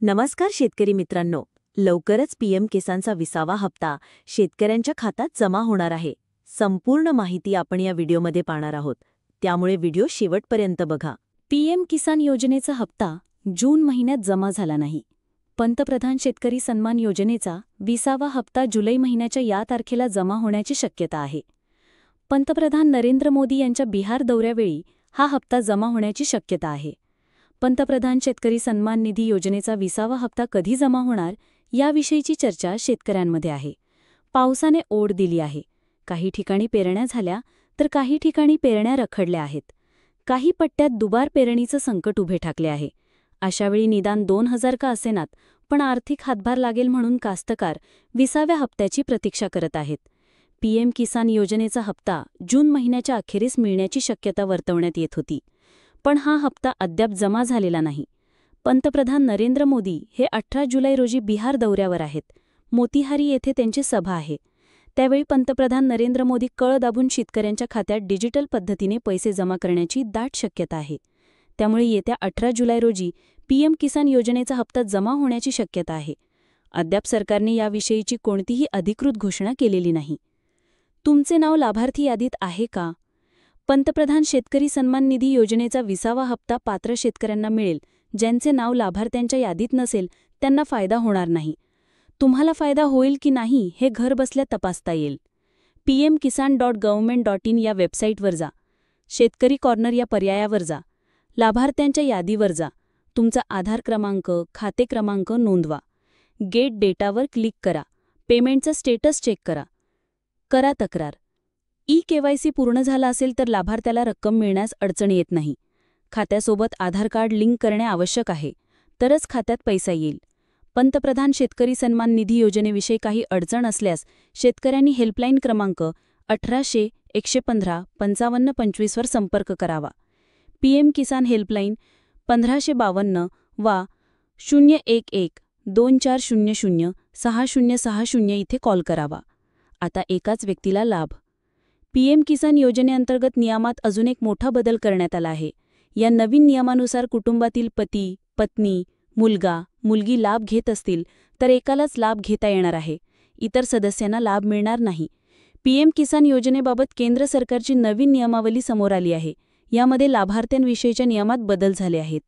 नमस्कार शेतकरी मित्रांनो. लवकरच पीएम किसानचा 20वा हप्ता शेतकऱ्यांच्या खात्यात जमा होणार आहे. संपूर्ण माहिती आपण या व्हिडिओमध्ये पाहणार आहोत, त्यामुळे व्हिडिओ शेवटपर्यंत बघा. पीएम किसान योजनेचा हप्ता जून महिन्यात जमा झाला नाही. पंतप्रधान शेतकरी सन्मान योजनेचा 20वा हप्ता जुलै महिन्याच्या या तारखेला जमा होण्याची शक्यता आहे. पंतप्रधान नरेंद्र मोदी यांच्या बिहार दौऱ्यावेळी हा हप्ता जमा होण्याची शक्यता आहे. पंतप्रधान शेतकरी सन्मान निधी योजनेचा 20वा हप्ता कधी जमा होणार याविषयीची चर्चा शेतकऱ्यांमध्ये आहे. पावसाने ओढ दिली आहे. काही ठिकाणी पेरण्या झाल्या तर काही ठिकाणी पेरण्या रखडल्या आहेत. काही पट्ट्यात दुबार पेरणीचं संकट उभे ठाकले आहे. अशावेळी निदान 2000 का असेनात पण आर्थिक हातभार लागेल म्हणून कास्तकार 20व्या हप्त्याची प्रतीक्षा करत आहेत. पीएम किसान योजनेचा हप्ता जून महिन्याच्या अखेरीस मिळण्याची शक्यता वर्तवण्यात येत होती, पण हा हप्ता अद्याप जमा झालेला नाही. पंतप्रधान नरेंद्र मोदी हे 18 जुलै रोजी बिहार दौऱ्यावर आहेत. मोतीहारी येथे त्यांची सभा आहे. त्यावेळी पंतप्रधान नरेंद्र मोदी कळ दाबून शेतकऱ्यांच्या खात्यात डिजिटल पद्धतीने पैसे जमा करण्याची दाट शक्यता आहे. त्यामुळे येत्या 18 जुलै रोजी पीएम किसान योजनेचा हप्ता जमा होण्याची शक्यता आहे. अद्याप सरकारने याविषयीची कोणतीही अधिकृत घोषणा केलेली नाही. तुमचे नाव लाभार्थी यादीत आहे का? पंतप्रधान शेतकरी सन्मान निधी योजनेचा 20वा हप्ता पात्र शेतकऱ्यांना मिळेल. ज्यांचे नाव लाभार्थ्यांच्या यादीत नसेल त्यांना फायदा होणार नाही. तुम्हाला फायदा होईल की नाही हे घरबसल्या तपासता येईल. pmkisan.government.in या वेबसाईटवर जा. शेतकरी कॉर्नर या पर्यायावर जा. लाभार्थ्यांच्या यादीवर जा. तुमचा आधार क्रमांक, खाते क्रमांक नोंदवा. गेट डेटावर क्लिक करा. पेमेंटचा स्टेटस चेक करा. करा तक्रार. ई-केवायसी पूर्ण झाला असेल तर लाभार्थ्याला रक्कम मिळण्यास अडचण येत नाही. खात्यासोबत आधार कार्ड लिंक करणे आवश्यक आहे, तरच खात्यात पैसा येईल. पंतप्रधान शेतकरी सन्मान निधी योजनेविषयी काही अडचण असल्यास शेतकऱ्यांनी हेल्पलाईन क्रमांक 1800-115-5525 वर संपर्क करावा. पीएम किसान हेल्पलाईन 1552 वा 011-2400-6060 इथे कॉल करावा. आता एकाच व्यक्तीला लाभ. पीएम किसान योजनेअंतर्गत नियमात अजून एक मोठा बदल करण्यात आला आहे. या नवीन नियमानुसार कुटुंबातील पती, पत्नी, मुलगा, मुलगी लाभ घेत असतील तर एकालाच लाभ घेता येणार आहे. इतर सदस्यांना लाभ मिळणार नाही. पीएम किसान योजनेबाबत केंद्र सरकारची नवीन नियमावली समोर आली आहे. यामध्ये लाभार्थ्यांविषयीच्या नियमात बदल झाले आहेत.